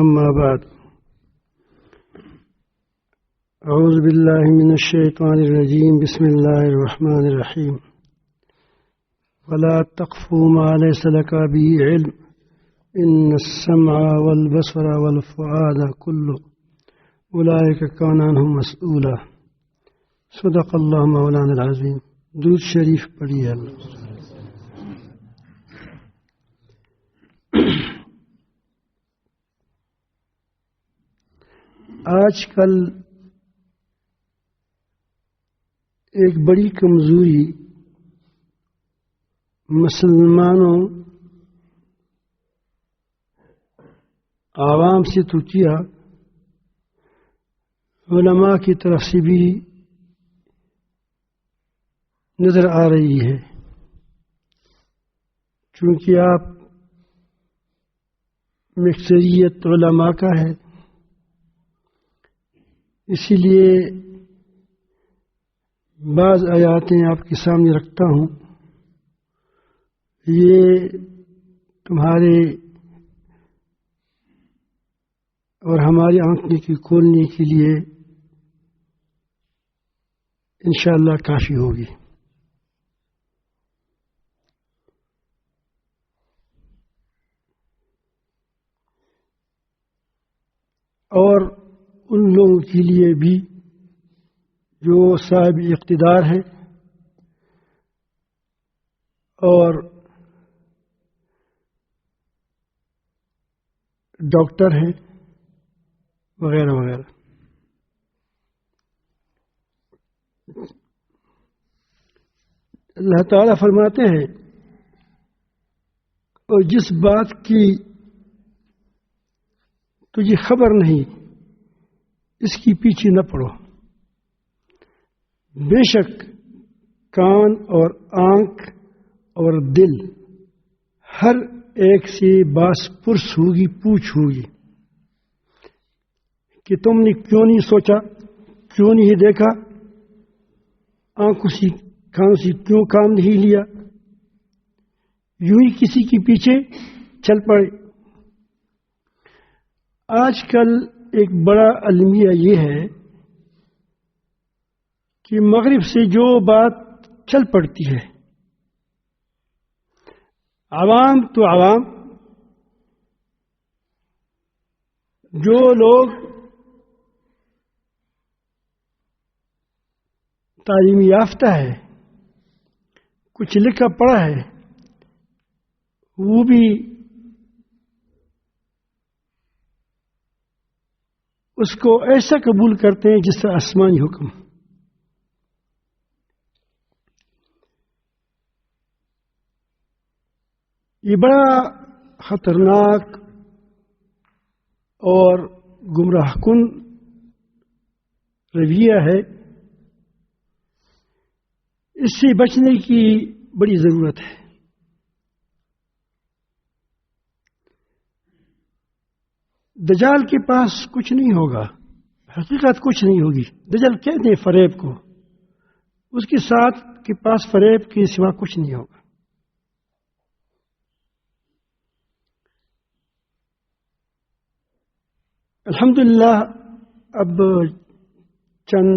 أما بعد أعوذ بالله من الشيطان الرجيم بسم الله الرحمن الرحيم ولا تقف ما ليس لك به علم إن السمع والبصر والفؤاد كل أولئك كان عنهم مسؤولا صدق الله مولانا العظيم. درود شریف پڑھیے. آج کل ایک بڑی کمزوری مسلمانوں عوام سے تو کیا علماء کی طرف سے بھی نظر آ رہی ہے، چونکہ آپ مکثریت علماء کا ہے، اسی لیے بعض آیاتیں آپ کے سامنے رکھتا ہوں. یہ تمہارے اور ہماری آنکھیں کی کھولنے کے لیے انشاءاللہ کافی ہوگی. اور ان لوگوں کے لیے بھی جو صاحب اقتدار ہے اور ڈاکٹر ہیں وغیرہ وغیرہ. اللہ تعالیٰ فرماتے ہیں اور جس بات کی تجھے خبر نہیں اس کی پیچھے نہ پڑو. بے شک کان اور آنکھ اور دل ہر ایک سے باس پرس ہوگی، پوچھ ہوگی کہ تم نے کیوں نہیں سوچا، کیوں نہیں دیکھا، آنکھوں سے کانوں سے کیوں کام نہیں لیا، یوں ہی کسی کے پیچھے چل پڑے. آج کل ایک بڑا المیہ یہ ہے کہ مغرب سے جو بات چل پڑتی ہے، عوام تو عوام، جو لوگ تعلیم یافتہ ہے، کچھ لکھا پڑھا ہے، وہ بھی اس کو ایسا قبول کرتے ہیں جس طرح آسمانی حکم. یہ بڑا خطرناک اور گمراہ کن رویہ ہے. اس سے بچنے کی بڑی ضرورت ہے. دجال کے پاس کچھ نہیں ہوگا، حقیقت کچھ نہیں ہوگی. دجال کہتے ہیں فریب کو، اس کے ساتھ کے پاس فریب کے سوا کچھ نہیں ہوگا. الحمدللہ اب چند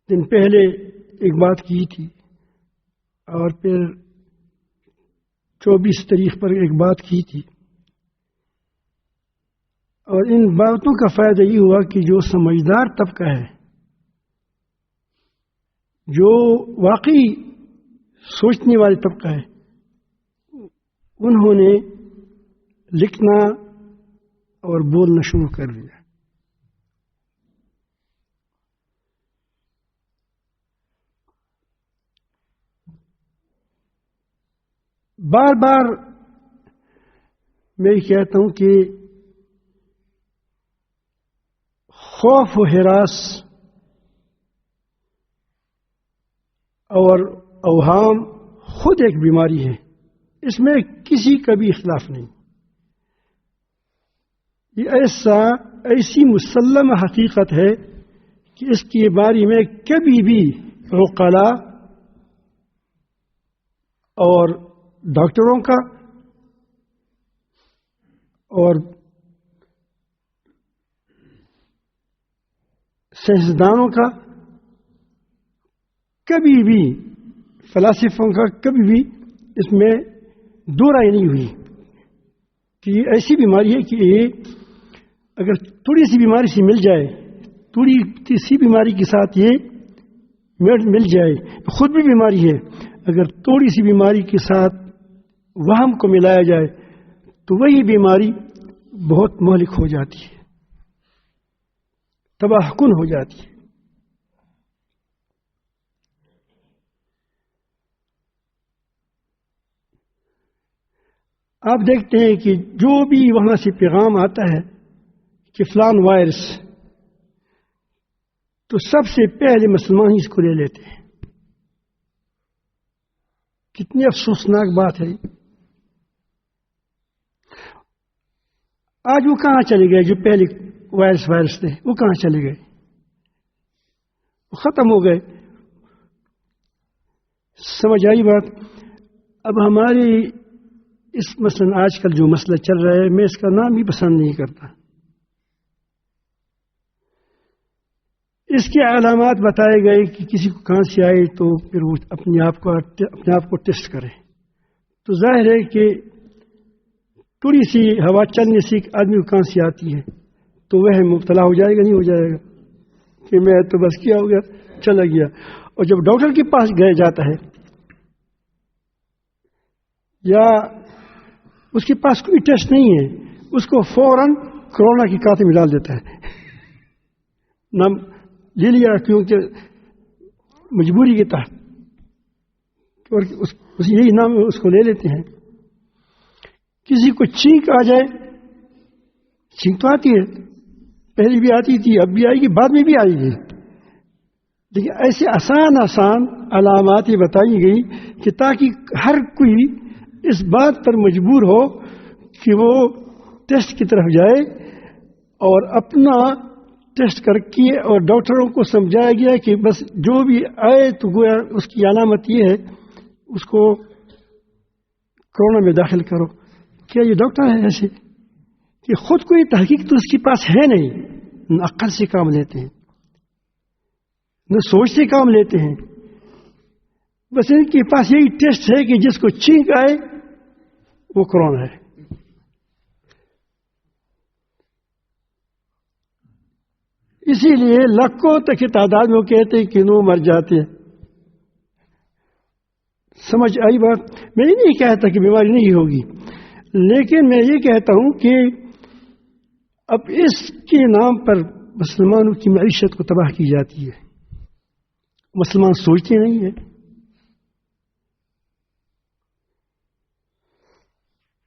دن پہلے ایک بات کی تھی اور پھر 24 تاریخ پر ایک بات کی تھی، اور ان باتوں کا فائدہ یہ ہوا کہ جو سمجھدار طبقہ ہے، جو واقعی سوچنے والے طبقہ ہے، انہوں نے لکھنا اور بولنا شروع کر دیا. بار بار میں کہتا ہوں کہ خوف و ہراس اور اوہام خود ایک بیماری ہے، اس میں کسی کا بھی اختلاف نہیں. یہ ایسی مسلم حقیقت ہے کہ اس کے بارے میں کبھی بھی عقلاء اور ڈاکٹروں کا اور سائنسدانوں کا کبھی بھی، فلاسفوں کا کبھی بھی اس میں دو رائے نہیں ہوئی کہ یہ ایسی بیماری ہے کہ یہ اگر تھوڑی سی بیماری سے مل جائے، تھوڑی سی بیماری کے ساتھ یہ مل جائے، خود بھی بیماری ہے، اگر تھوڑی سی بیماری کے ساتھ وہم کو ملایا جائے تو وہی بیماری بہت مہلک ہو جاتی ہے، تباہ کن ہو جاتی ہے۔ آپ دیکھتے ہیں کہ جو بھی وہاں سے پیغام آتا ہے کہ فلان وائرس، تو سب سے پہلے مسلمان ہی اس کو لے لیتے ہیں۔ کتنی افسوسناک بات ہے۔ آج وہ کہاں چلے گئے جو پہلے وائرس تھے؟ وہ کہاں چلے گئے؟ وہ ختم ہو گئے۔ سمجھ آئی بات؟ اب ہماری اس مثلاً آج کل جو مسئلہ چل رہا ہے، میں اس کا نام بھی پسند نہیں کرتا۔ اس کے علامات بتائے گئے کہ کسی کو کھانسی آئے تو پھر وہ اپنے آپ کو ٹیسٹ کرے، تو ظاہر ہے کہ تھوڑی سی ہوا چلنے سے ایک آدمی کو کھانسی آتی ہے تو وہ مبتلا ہو جائے گا، نہیں ہو جائے گا کہ میں تو بس کیا ہو گیا، چلا گیا۔ اور جب ڈاکٹر کے پاس جاتا ہے یا اس کے پاس کوئی ٹیسٹ نہیں ہے، اس کو فوراً کورونا کی کاتے میں ڈال دیتا ہے، نام لے لیا کیونکہ مجبوری کے تحت، اور یہی نام اس کو لے لیتے ہیں۔ کسی کو چھینک آ جائے، چھینک تو آتی ہے، پہلے بھی آتی تھی، اب بھی آئے گی، بعد میں بھی آئے گی، لیکن ایسے آسان علامات یہ بتائی گئی کہ تاکہ ہر کوئی اس بات پر مجبور ہو کہ وہ ٹیسٹ کی طرف جائے، اور اپنا ٹیسٹ کر کے، اور ڈاکٹروں کو سمجھایا گیا کہ بس جو بھی آئے تو گویا اس کی علامت یہ ہے، اس کو کورونا میں داخل کرو۔ کیا یہ ڈاکٹر ہے ایسے کہ خود کوئی تحقیق تو اس کے پاس ہے نہیں، نہ عقل سے کام لیتے ہیں، نہ سوچ سے کام لیتے ہیں، بس ان کے پاس یہی ٹیسٹ ہے کہ جس کو چھینک آئے وہ کورونا ہے۔ اسی لیے لاکھوں تک کی تعداد میں وہ کہتے ہیں کہ نو مر جاتے ہیں۔ سمجھ آئی بات؟ میں یہ نہیں کہتا کہ بیماری نہیں ہوگی، لیکن میں یہ کہتا ہوں کہ اب اس کے نام پر مسلمانوں کی معیشت کو تباہ کی جاتی ہے۔ مسلمان سوچتے نہیں ہیں۔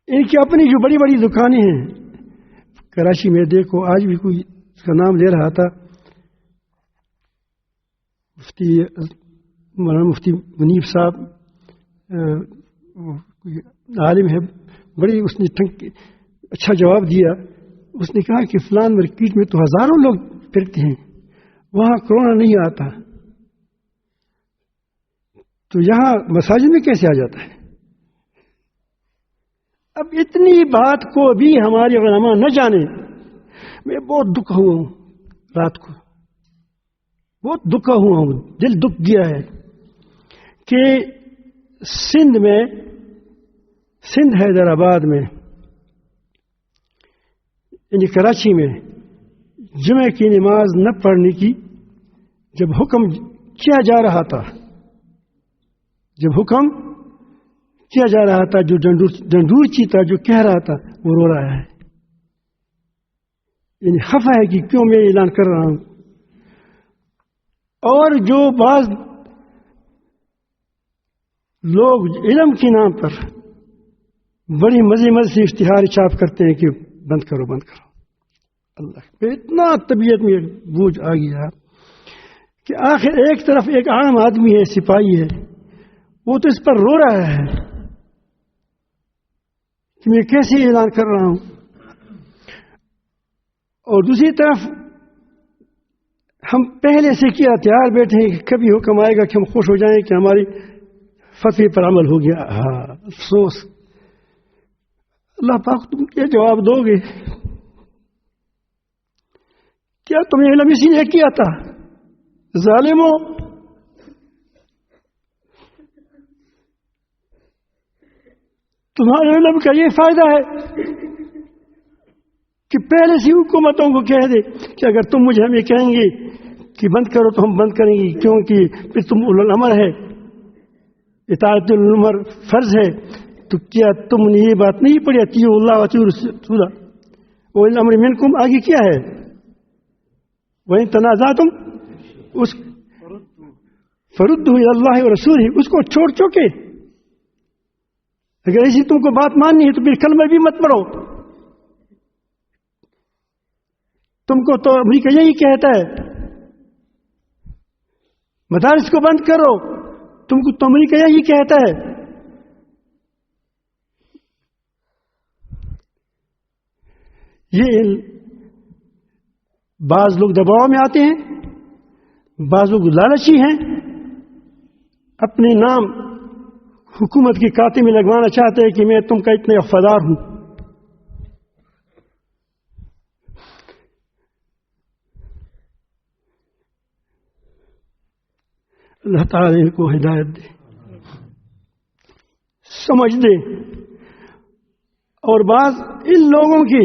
ان کی اپنی جو بڑی بڑی دکانیں ہیں، کراچی میں دیکھو، آج بھی کوئی اس کا نام لے رہا تھا، مولانا مفتی منیب صاحب، عالم ہے، بڑی اس نے اچھا جواب دیا۔ اس نے کہا کہ فلان مارکیٹ میں تو ہزاروں لوگ پھرتے ہیں، وہاں کورونا نہیں آتا، تو یہاں مساجد میں کیسے آ جاتا ہے؟ اب اتنی بات کو بھی ہمارے علماء نہ جانے، میں بہت دکھ ہوا ہوں، رات کو بہت دکھا ہوا ہوں، دل دکھ گیا ہے کہ سندھ حیدرآباد میں، یعنی کراچی میں، جمعہ کی نماز نہ پڑھنے کی جب حکم کیا جا رہا تھا، جو ڈنڈور چیتا جو کہہ رہا تھا وہ رو رہا ہے، یعنی خفا ہے کہ کیوں میں اعلان کر رہا ہوں۔ اور جو بعض لوگ علم کے نام پر بڑی مزے سے اشتہار چھاپ کرتے ہیں کہ بند کرو بند کرو، اللہ پہ اتنا طبیعت میں بوجھ آ گیا کہ آخر ایک طرف ایک عام آدمی ہے، سپاہی ہے، وہ تو اس پر رو رہا ہے کہ میں کیسے اعلان کر رہا ہوں، اور دوسری طرف ہم پہلے سے کیا تیار بیٹھے ہیں کہ کبھی حکم آئے گا کہ ہم خوش ہو جائیں کہ ہماری فتوی پر عمل ہو گیا۔ افسوس، اللہ پاک تم کیا جواب دو گے؟ کیا تمہیں علم اسی نے کیا تھا؟ ظالموں، تمہارے علم کا یہ فائدہ ہے کہ پہلے سے حکومتوں کو کہہ دے کہ اگر تم مجھے ہمیں کہیں گے کہ بند کرو تو ہم بند کریں گے، کیونکہ پھر تم اولو الامر ہے، اطاعت الامر فرض ہے. تو کیا تم نے یہ بات نہیں پڑھی اطیعوا اللہ واطیعوا الرسول واولی الامر منکم؟ آگے کیا ہے؟ وَإِن تَنَازَعْتُمْ اس فَرُدُّوهُ إِلَى اللَّهِ وَرَسُولِهِ، اس کو چھوڑ چکے. اگر ایسی تم کو بات ماننی ہے تو پھر کلمہ بھی مت پڑھو. تم کو تو امریکہ یہی کہتا ہے مدارس کو بند کرو، تم کو تو امریکہ یہی کہتا ہے. یہ بعض لوگ دباؤ میں آتے ہیں، بعض لوگ لالچی ہیں، اپنے نام حکومت کے کاتے میں لگوانا چاہتے ہیں کہ میں تم کا اتنا وفادار ہوں. اللہ تعالی ان کو ہدایت دے، سمجھ دے. اور بعض ان لوگوں کی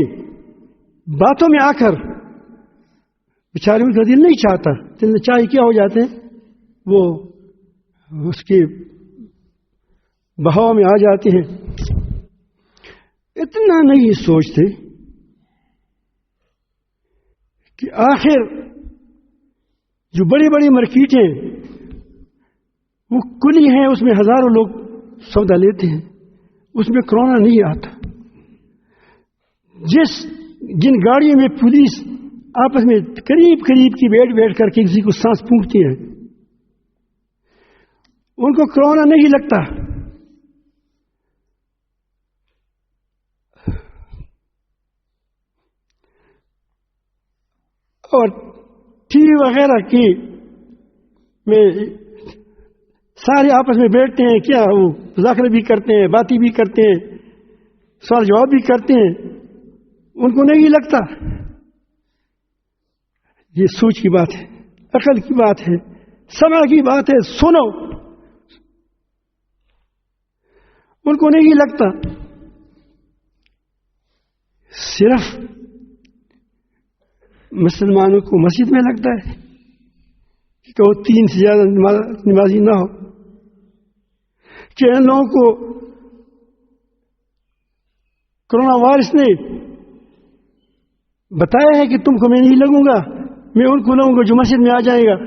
باتوں میں آ کر بیچارے ان کا دل نہیں چاہتا، دل میں چاہے کیا ہو جاتے ہیں، وہ اس کے بہاؤ میں آ جاتے ہیں. اتنا نہیں سوچتے کہ آخر جو بڑی بڑی مارکیٹیں وہ کھلی ہیں، اس میں ہزاروں لوگ سودا لیتے ہیں، اس میں کرونا نہیں آتا. جن گاڑیوں میں پولیس آپس میں قریب کی بیٹھ کر کے کسی کو سانس پھونکتی ہے، ان کو کرونا نہیں لگتا. اور ٹی وی وغیرہ کی میں سارے آپس میں بیٹھتے ہیں، کیا وہ مذاکرے بھی کرتے ہیں، باتیں بھی کرتے ہیں، سوال جواب بھی کرتے ہیں، ان کو نہیں لگتا. یہ سوچ کی بات ہے، عقل کی بات ہے، سمجھ کی بات ہے، سنو. ان کو نہیں لگتا. صرف مسلمانوں کو مسجد میں لگتا ہے کہ وہ 3 سے زیادہ نمازی نہ ہو، کہ ان لوگوں کو کرونا وائرس نے بتایا ہے کہ تم کو میں نہیں لگوں گا، میں ان کو لگوں گا جو مسجد میں آ جائے گا.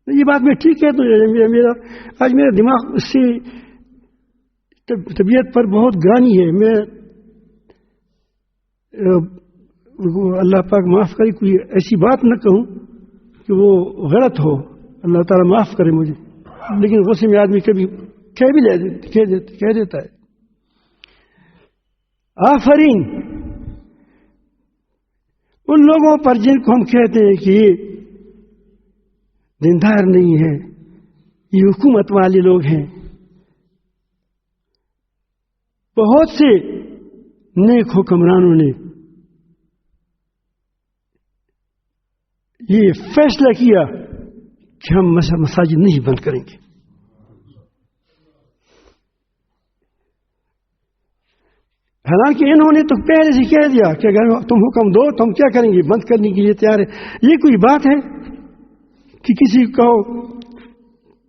یہ بات میں ٹھیک ہے. تو آج میرا دماغ اس سے طبیعت پر بہت گرانی ہے. میں اللہ پاک معاف کرے کوئی ایسی بات نہ کہوں کہ وہ غلط ہو، اللہ تعالیٰ معاف کرے مجھے، لیکن غصے میں آدمی کبھی کہہ دیتا ہے. آفرین ان لوگوں پر جن کو ہم کہتے ہیں کہ یہ دیندار نہیں ہے، یہ حکومت والے لوگ ہیں. بہت سے نیک حکمرانوں نے یہ فیصلہ کیا کہ ہم مساجد نہیں بند کریں گے. حالانکہ انہوں نے تو پہلے سے کہہ دیا کہ اگر تم حکم دو تو ہم کیا کریں گے، بند کرنے کے لیے تیار ہے. یہ کوئی بات ہے کہ کسی کو کہو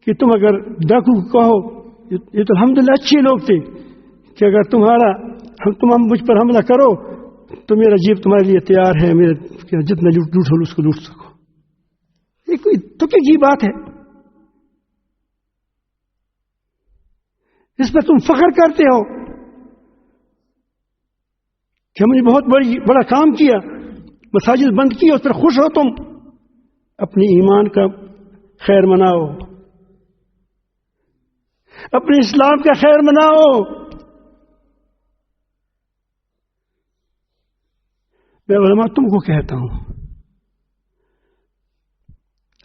کہ تم اگر ڈاکو کو کہو، یہ تو الحمدللہ اچھے لوگ تھے، کہ اگر تم مجھ پر حملہ کرو تو میرا جیب تمہارے لیے تیار ہے، میرے جتنا لوٹ ہو اس کو لوٹ سکو. یہ کوئی تکے کی بات ہے؟ اس پر تم فخر کرتے ہو کہ ہم نے بہت بڑا کام کیا، مساجد بند کی، اس پر خوش ہو تم. اپنے ایمان کا خیر مناؤ، اپنے اسلام کا خیر مناؤ. میں علماء تم کو کہتا ہوں،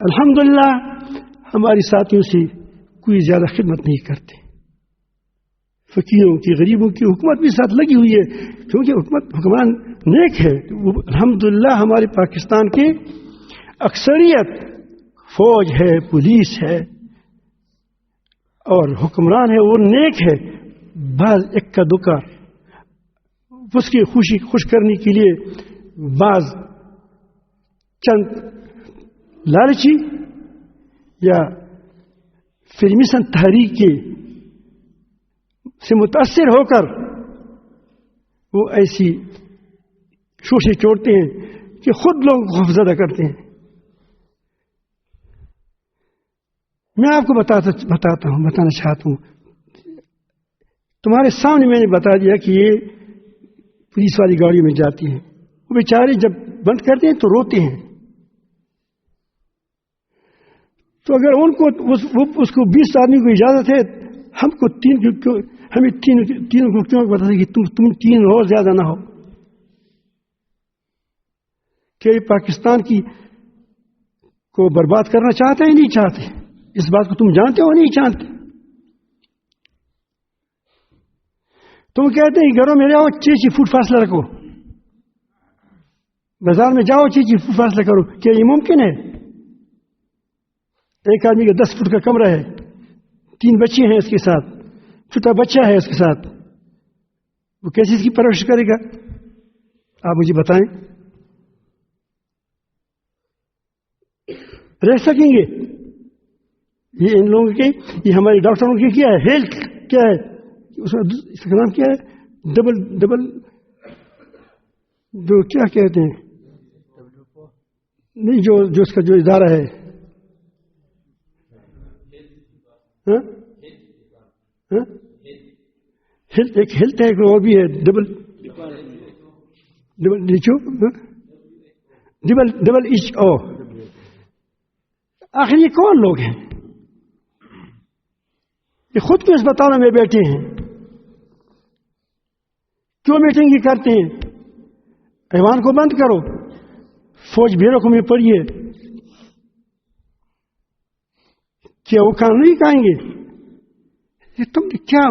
الحمدللہ ہماری ساتھیوں سے کوئی زیادہ خدمت نہیں کرتے، فقیروں کی غریبوں کی حکومت بھی ساتھ لگی ہوئی ہے، کیونکہ حکمران نیک ہے. الحمدللہ ہمارے پاکستان کی اکثریت فوج ہے، پولیس ہے اور حکمران ہے، وہ نیک ہے. بعض اکا دکا اس کی خوشی خوش کرنے کے لیے بعض چند لالچی یا فرمیسن تحریک سے متاثر ہو کر وہ ایسی شوشے چوڑتے ہیں کہ خود لوگوں کو خوفزدہ کرتے ہیں. میں آپ کو بتانا چاہتا ہوں، تمہارے سامنے میں نے بتا دیا کہ یہ پولیس والی گاڑی میں جاتی ہیں، وہ بیچارے جب بند کرتے ہیں تو روتے ہیں. تو اگر ان کو اس کو 20 آدمی کو اجازت ہے، ہم کو ہمیں تینوں کو کیوں بتا دیں کہ تم 3 اور زیادہ نہ ہو؟ کہ پاکستان کو برباد کرنا چاہتے ہیں نہیں چاہتے؟ اس بات کو تم جانتے ہو نہیں جانتے؟ تم کہتے ہیں گھروں میں جاؤ 6 فٹ فاصلہ رکھو، بازار میں جاؤ 6 فٹ فاصلہ کرو. کیا یہ ممکن ہے؟ ایک آدمی کا 10 فٹ کا کمرہ ہے، 3 بچے ہیں اس کے ساتھ، چھوٹا بچہ ہے اس کے ساتھ، وہ کیسے اس کی پرورش کرے گا؟ آپ مجھے بتائیں. رہ سکیں گے؟ یہ ان لوگوں کے، یہ ہمارے ڈاکٹروں کی کیا ہے؟ ہیلتھ کیا ہے؟ اس کا نام کیا ہے؟ ڈبل جو کیا کہتے ہیں، نہیں جو اس کا جو ادارہ ہے، ایک ہیلتھ ہے، اور بھی ہے ڈبل ایچ او. آخر یہ کون لوگ ہیں؟ یہ خود کیوں اسپتالوں میں بیٹھے ہیں؟ کیوں میٹنگ کرتے ہیں؟ ایوان کو بند کرو، فوج بھیڑوں کو میں پڑھیے. کیا وہ کام نہیں کہیں گے؟ یہ تم نے کیا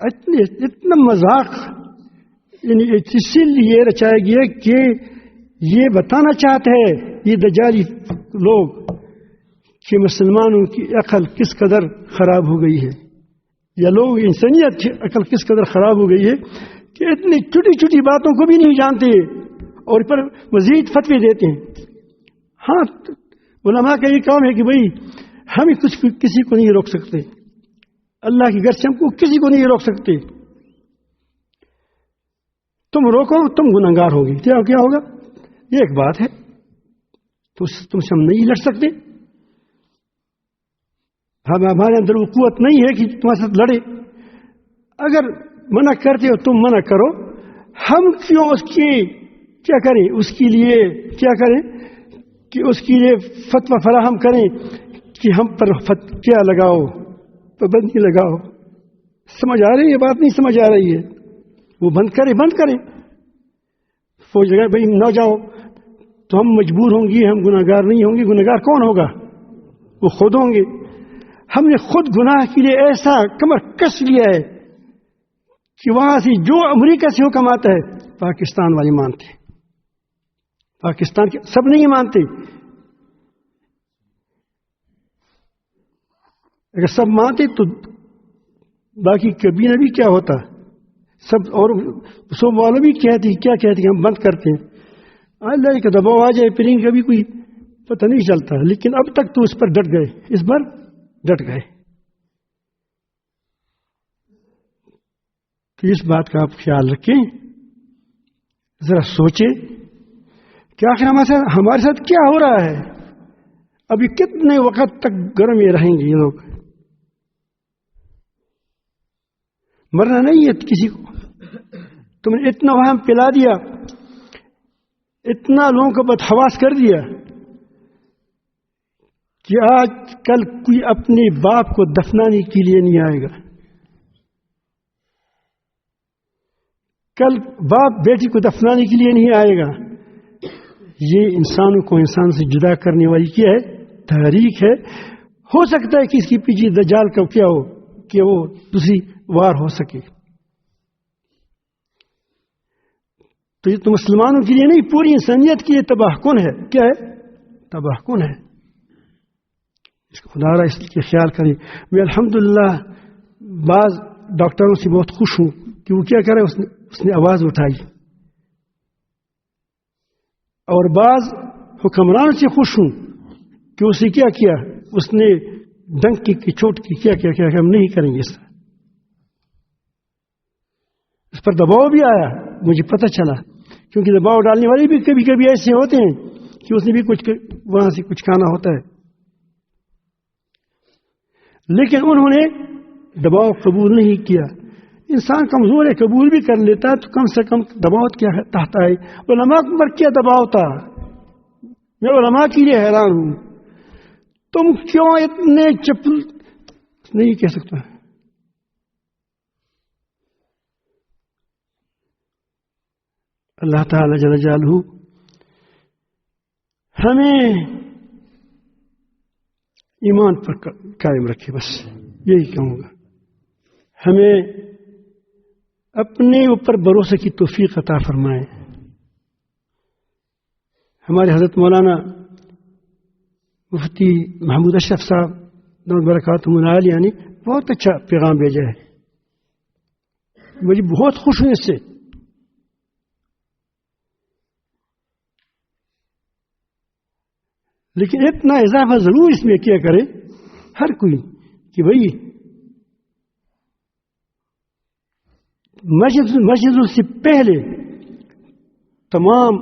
اتنا مذاق یعنی اسی لیے رچایا گیا کہ یہ بتانا چاہتے ہیں یہ دجالی لوگ کہ مسلمانوں کی عقل کس قدر خراب ہو گئی ہے، یا لوگ انسانیت کی عقل کس قدر خراب ہو گئی ہے کہ اتنی چھوٹی چھوٹی باتوں کو بھی نہیں جانتے اور پر مزید فتوی دیتے ہیں. ہاں علماء کا یہ کام ہے کہ بھئی ہم کسی کو نہیں روک سکتے، اللہ کی گھر سے ہم کو کسی کو نہیں روک سکتے. تم روکو تم گنہگار ہوگی. کیا ہوگا؟ یہ ایک بات ہے، تو تم سے ہم نہیں لڑ سکتے. ہمارے اندر وہ قوت نہیں ہے کہ تمہارے ساتھ لڑے. اگر منع کرتے ہو تم منع کرو، ہم کیوں اس کی کیا کریں؟ اس کے لیے کیا کریں کہ اس کے لیے فتویٰ فراہم کریں کہ ہم پر کیا لگاؤ، پابندی لگاؤ. سمجھ آ رہی ہے؟ یہ بات نہیں سمجھ آ رہی ہے. وہ بند کریں. فوج لگائے بھائی نہ جاؤ تو ہم مجبور ہوں گے، ہم گناہگار نہیں ہوں گے. گناہگار کون ہوگا؟ وہ خود ہوں گے. ہم نے خود گناہ کے لیے ایسا کمر کس لیا ہے کہ وہاں سے جو امریکہ سے حکم آتا ہے پاکستان والے مانتے، پاکستان کے سب نہیں مانتے. اگر سب مانتے تو باقی کبھی نہ بھی کیا ہوتا، سب اور سب والوں بھی کیا کہتے ہم بند کرتے ہیں. اللہ کا دباؤ آ جائے پھر کبھی کوئی پتہ نہیں چلتا. لیکن اب تک تو اس پر ڈٹ گئے، اس بار ڈٹ گئے. تو اس بات کا آپ خیال رکھیں، ذرا سوچیں کہ آخر ہمارے ساتھ کیا ہو رہا ہے. ابھی کتنے وقت تک گھر میں رہیں گے یہ لوگ؟ مرنا نہیں ہے کسی کو. تم نے اتنا وہاں پلا دیا، اتنا لوگوں کو بدحواس کر دیا کہ آج کل کوئی اپنے باپ کو دفنانے کے لیے نہیں آئے گا. کل باپ بیٹی کو دفنانے کے لیے نہیں آئے گا. یہ انسانوں کو انسان سے جدا کرنے والی کیا ہے؟ تحریک ہے. ہو سکتا ہے کہ اس کی پیچھے دجال کا کیا ہو کہ وہ دوسری وار ہو سکے. تو یہ تو مسلمانوں کے لیے نہیں، پوری انسانیت کے لیے تباہ کن ہے. کیا ہے؟ تباہ کن ہے. اس کو خدا را اس کے خیال کریں. میں الحمدللہ بعض ڈاکٹروں سے بہت خوش ہوں کہ وہ کیا کرے، اس نے آواز اٹھائی. اور بعض حکمران سے خوش ہوں کہ اسے کیا کیا، اس نے ڈنک کی چوٹ کی کیا ہم نہیں کریں گے. اس پر دباؤ بھی آیا، مجھے پتہ چلا، کیونکہ دباؤ ڈالنے والے بھی کبھی کبھی ایسے ہوتے ہیں کہ اس نے بھی کچھ وہاں سے کچھ کھانا ہوتا ہے. لیکن انہوں نے دباؤ قبول نہیں کیا. انسان کمزور ہے، قبول بھی کر لیتا تو کم سے کم دباؤ کیا تحت آئے. علماء پر کیا دباؤ تھا. میں علماء کے لیے حیران ہوں. تم کیوں اتنے چپل نہیں کہہ سکتا. اللہ تعالی جل جلالہ ہمیں ایمان پر قائم رکھے. بس یہی کہوں گا. ہمیں اپنے اوپر بھروسے کی توفیق عطا فرمائے. ہمارے حضرت مولانا مفتی محمود اشرف صاحب دامت برکاتہم العالیہ نے بہت اچھا پیغام بھیجا ہے. مجھے بہت خوش ہوں اس سے. لیکن اتنا اضافہ ضرور اس میں کیا کرے ہر کوئی کہ بھائی مسجدوں سے پہلے تمام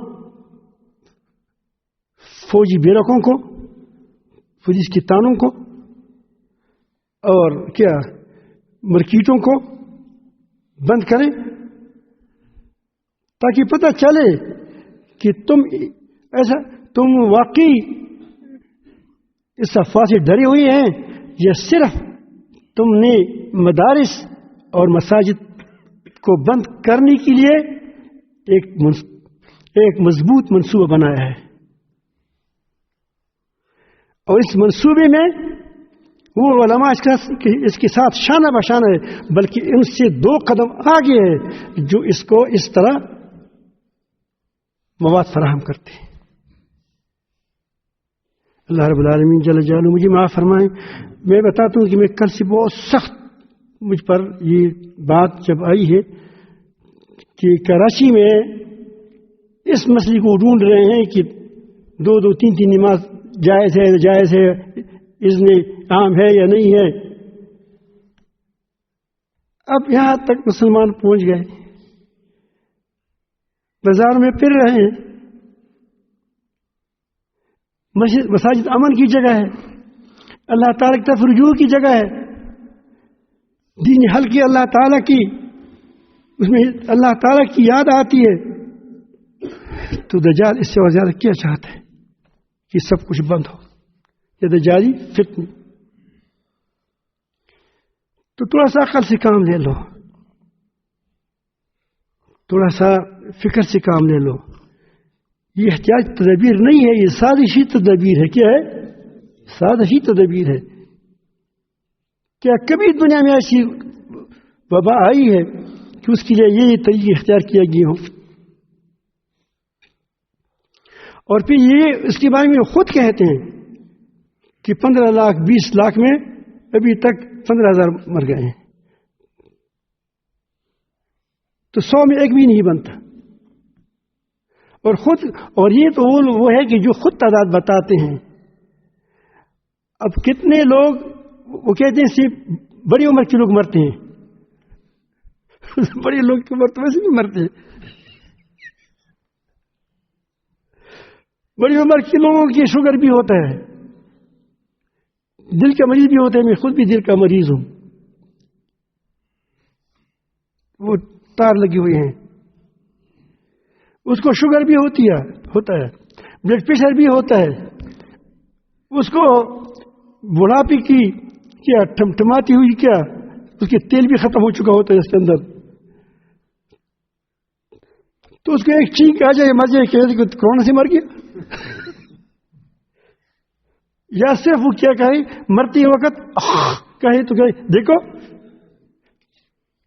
فوجی بیرکوں کو، پولیس کی تانوں کو اور کیا مارکیٹوں کو بند کریں، تاکہ پتہ چلے کہ تم واقعی اس افواہ سے ڈرے ہوئے ہیں یا صرف تم نے مدارس اور مساجد کو بند کرنے کے لیے ایک مضبوط منصوبہ بنایا ہے. اور اس منصوبے میں وہ علماء اس کے ساتھ شانہ بشانہ ہے، بلکہ ان سے 2 قدم آگے ہے جو اس کو اس طرح مواد فراہم کرتے ہیں. اللہ رب العالمین جل جلالہ مجھے معاف فرمائیں. میں بتاتا ہوں کہ میں کل سے بہت سخت مجھ پر یہ بات جب آئی ہے کہ کراچی میں اس مسئلے کو ڈھونڈ رہے ہیں کہ 2 3 نماز جائز ہے اذن عام ہے یا نہیں ہے. اب یہاں تک مسلمان پہنچ گئے، بازار میں پھر رہے ہیں. مساجد امن کی جگہ ہے، اللہ تعالیٰ کی طرف رجوع کی جگہ ہے، دین حل کی اللہ تعالیٰ کی، اس میں اللہ تعالیٰ کی یاد آتی ہے. تو دجال اس سے زیادہ کیا چاہتا ہے کہ سب کچھ بند ہو. یہ دجالی فتنہ. تو تھوڑا سا عقل سے کام لے لو، تھوڑا سا فکر سے کام لے لو. یہ احتیاط تدابیر نہیں ہے، یہ سازشی تدابیر ہے. کیا ہے؟ سازشی تدابیر ہے. کیا کبھی دنیا میں ایسی وبا آئی ہے کہ اس کے لیے یہ طریقے اختیار کیا گیا ہو؟ اور پھر یہ اس کے بارے میں خود کہتے ہیں کہ 15 لاکھ 20 لاکھ میں ابھی تک 15,000 مر گئے ہیں. تو 100 میں ایک بھی نہیں بنتا. اور یہ تو وہ ہے کہ جو خود تعداد بتاتے ہیں. اب کتنے لوگ وہ کہتے ہیں صرف بڑی عمر کے لوگ مرتے ہیں. بڑے لوگ کی عمر تو ویسے نہیں مرتے. بڑی عمر کے لوگوں کی شوگر بھی ہوتا ہے، دل کا مریض بھی ہوتا ہے. میں خود بھی دل کا مریض ہوں. وہ تار لگی ہوئی ہیں. اس کو شوگر بھی ہوتا ہے، بلڈ پریشر بھی ہوتا ہے. اس کو بڑھاپے کی کیا ٹمٹماتی ہوئی کیا اس کے تیل بھی ختم ہو چکا ہوتا ہے اس کے اندر. تو اس کو ایک چینک آ جائے مر جائے کہ کورونا سے مر گیا. یا صرف وہ کیا کہے مرتے وقت کہے تو کہے دیکھو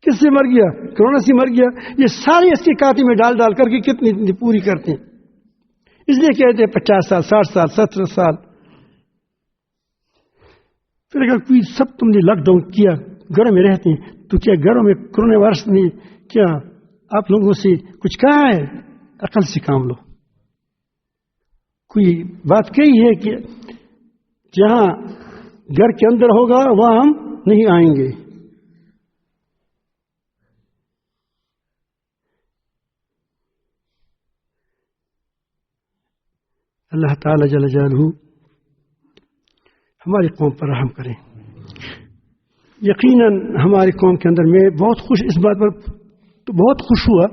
کس سے مر گیا؟ کرونا سے مر گیا. یہ سارے اس کے کاتے میں ڈال ڈال کر کے کتنی پوری کرتے ہیں. اس لیے کہتے ہیں 50 سال 60 سال 70 سال. پھر اگر کوئی سب تم نے لاک ڈاؤن کیا، گھروں میں رہتے ہیں، تو کیا گھروں میں کورونا وائرس نے کیا آپ لوگوں سے کچھ کہا ہے؟ عقل سے کام لو. کوئی بات کہی ہے کہ جہاں گھر کے اندر ہوگا وہاں ہم نہیں آئیں گے. اللہ تعالی جل جلالہ ہماری قوم پر رحم کریں. یقیناً ہماری قوم کے اندر میں بہت خوش، اس بات پر تو بہت خوش ہوا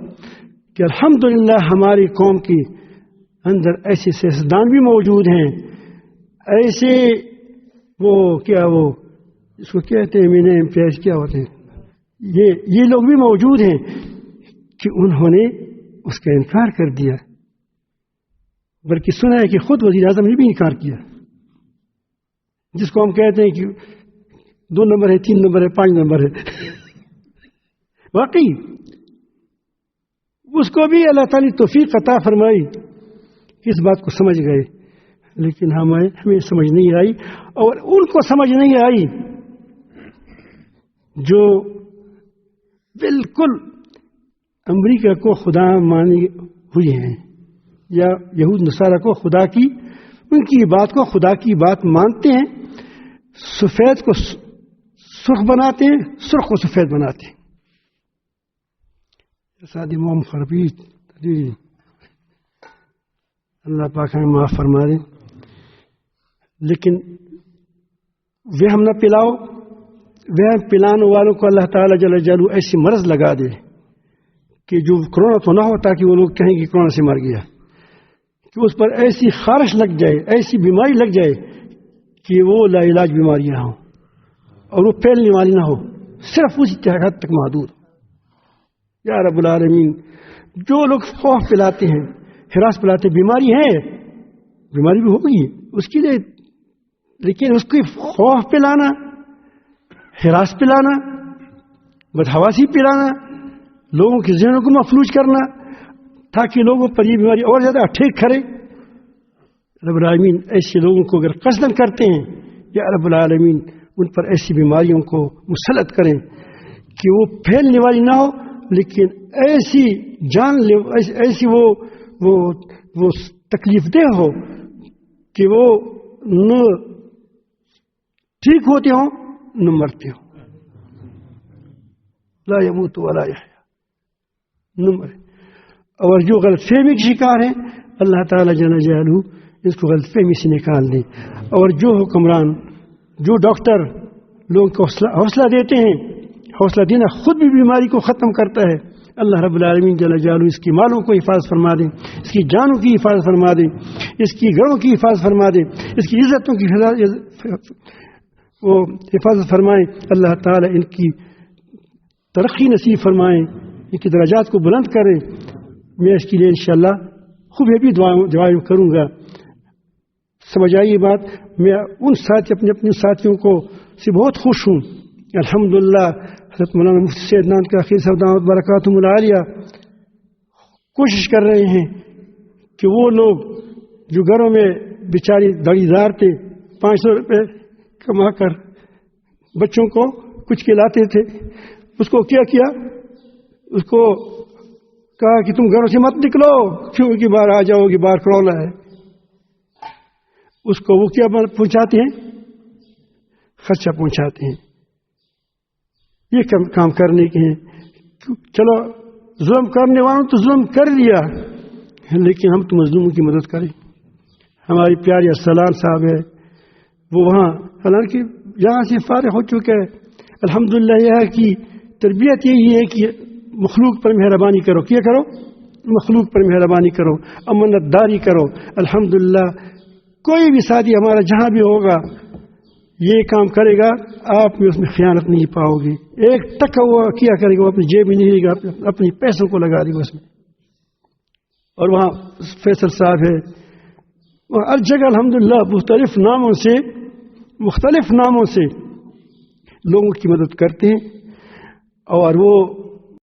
کہ الحمدللہ ہماری قوم کی اندر ایسے سیاستدان بھی موجود ہیں، ایسے وہ کیا وہ اس کو کہتے ہیں میں نے پیش کیا ہوتے ہیں، یہ لوگ بھی موجود ہیں کہ انہوں نے اس کا انکار کر دیا، بلکہ سنا ہے کہ خود وزیر اعظم نے بھی انکار کیا. جس کو ہم کہتے ہیں کہ 2 نمبر ہے، 3 نمبر ہے، 5 نمبر ہے، واقعی اس کو بھی اللہ تعالی توفیق عطا فرمائی کہ اس بات کو سمجھ گئے. لیکن ہمیں سمجھ نہیں آئی، اور ان کو سمجھ نہیں آئی جو بالکل امریکہ کو خدا مانی ہوئی ہیں، یا یہود نصارہ کو خدا کی، ان کی بات کو خدا کی بات مانتے ہیں، سفید کو سرخ بناتے ہیں، سرخ کو سفید بناتے ہیں. سادی موم خربیت اللہ پاک ہمیں معاف فرما دے. لیکن وہم نہ پلاؤ، وہم پلانے والوں کو اللہ تعالیٰ جل جلالہ ایسی مرض لگا دے کہ جو کرونا تو نہ ہو، تاکہ وہ لوگ کہیں کہ کرونا سے مر گیا، کہ اس پر ایسی خارش لگ جائے، ایسی بیماری لگ جائے کہ وہ لا علاج بیماریاں ہوں اور وہ پھیلنے والی نہ ہو، صرف اسی حد تک محدود. یا رب العالمین، جو لوگ خوف پلاتے ہیں، ہراس پلاتے ہیں، بیماری ہے، بیماری بھی ہوگی اس کے لیے، لیکن اس کی خوف پلانا، ہراس پلانا، بدحواسی پلانا، لوگوں کے ذہنوں کو مفلوج کرنا تاکہ لوگوں پر یہ بیماری اور زیادہ ٹھیک کرے. رب العالمین ایسے لوگوں کو اگر قصدن کرتے ہیں، یا رب العالمین ان پر ایسی بیماریوں کو مسلط کریں کہ وہ پھیلنے والی نہ ہو، لیکن ایسی جان لے، ایسی وہ تکلیف دہ ہو کہ وہ نہ ٹھیک ہوتے ہوں نہ مرتے ہوں. لا يموت ولا يحيى، نہ مرے. اور جو غلط فہمی کے شکار ہیں، اللہ تعالیٰ جل جلالہ اس کو غلط فہمی سے نکال دیں. اور جو حکمران، جو ڈاکٹر لوگوں کو حوصلہ دیتے ہیں، حوصلہ دینا خود بھی بیماری کو ختم کرتا ہے. اللہ رب العالمین جل جلالہ اس کی مالوں کو حفاظت فرما دے، اس کی جانوں کی حفاظت فرما دے، اس کی گھروں کی حفاظت فرما دے، اس کی عزتوں کی وہ حفاظت فرمائیں. اللہ تعالیٰ ان کی ترقی نصیب فرمائیں، ان کی درجات کو بلند کریں. میں اس کے لیے انشاءاللہ خوب بھی دعائیں کروں گا. سمجھ آئی یہ بات؟ میں ان اپنے ساتھیوں کو سے بہت خوش ہوں. الحمدللہ حضرت مولانا مفتی سید نان کا خیر صاحب برکاتہم العالیہ کوشش کر رہے ہیں کہ وہ لوگ جو گھروں میں بیچاری داڑھی دار تھے، 500 روپے کما کر بچوں کو کچھ کھلاتے تھے، اس کو کیا اس کو کہا کہ تم گھروں سے مت نکلو، کیونکہ باہر آ جاؤ گے، باہر کرونا ہے. اس کو وہ کیا پہنچاتے ہیں؟ خرچہ پہنچاتے ہیں. یہ کام کرنے کے ہیں. چلو ظلم کرنے والوں تو ظلم کر لیا، لیکن ہم تو مظلوموں کی مدد کریں. ہماری پیاری ارسلان صاحب ہے، وہ وہاں حالانکہ یہاں سے فارغ ہو چکے ہیں. الحمدللہ یہاں کی تربیت یہی ہے کہ مخلوق پر مہربانی کرو. کیا کرو؟ مخلوق پر مہربانی کرو، امانت داری کرو. الحمدللہ کوئی بھی ساتھی ہمارا جہاں بھی ہوگا یہ کام کرے گا، آپ میں اس میں خیانت نہیں پاؤ گے. ایک ٹکا وہ کیا کرے گا، وہ اپنی جیب میں نہیں لے گا، اپنی پیسوں کو لگا دے گا اس میں. اور وہاں فیصل صاحب ہے، ہر جگہ الحمدللہ مختلف ناموں سے لوگوں کی مدد کرتے ہیں. اور وہ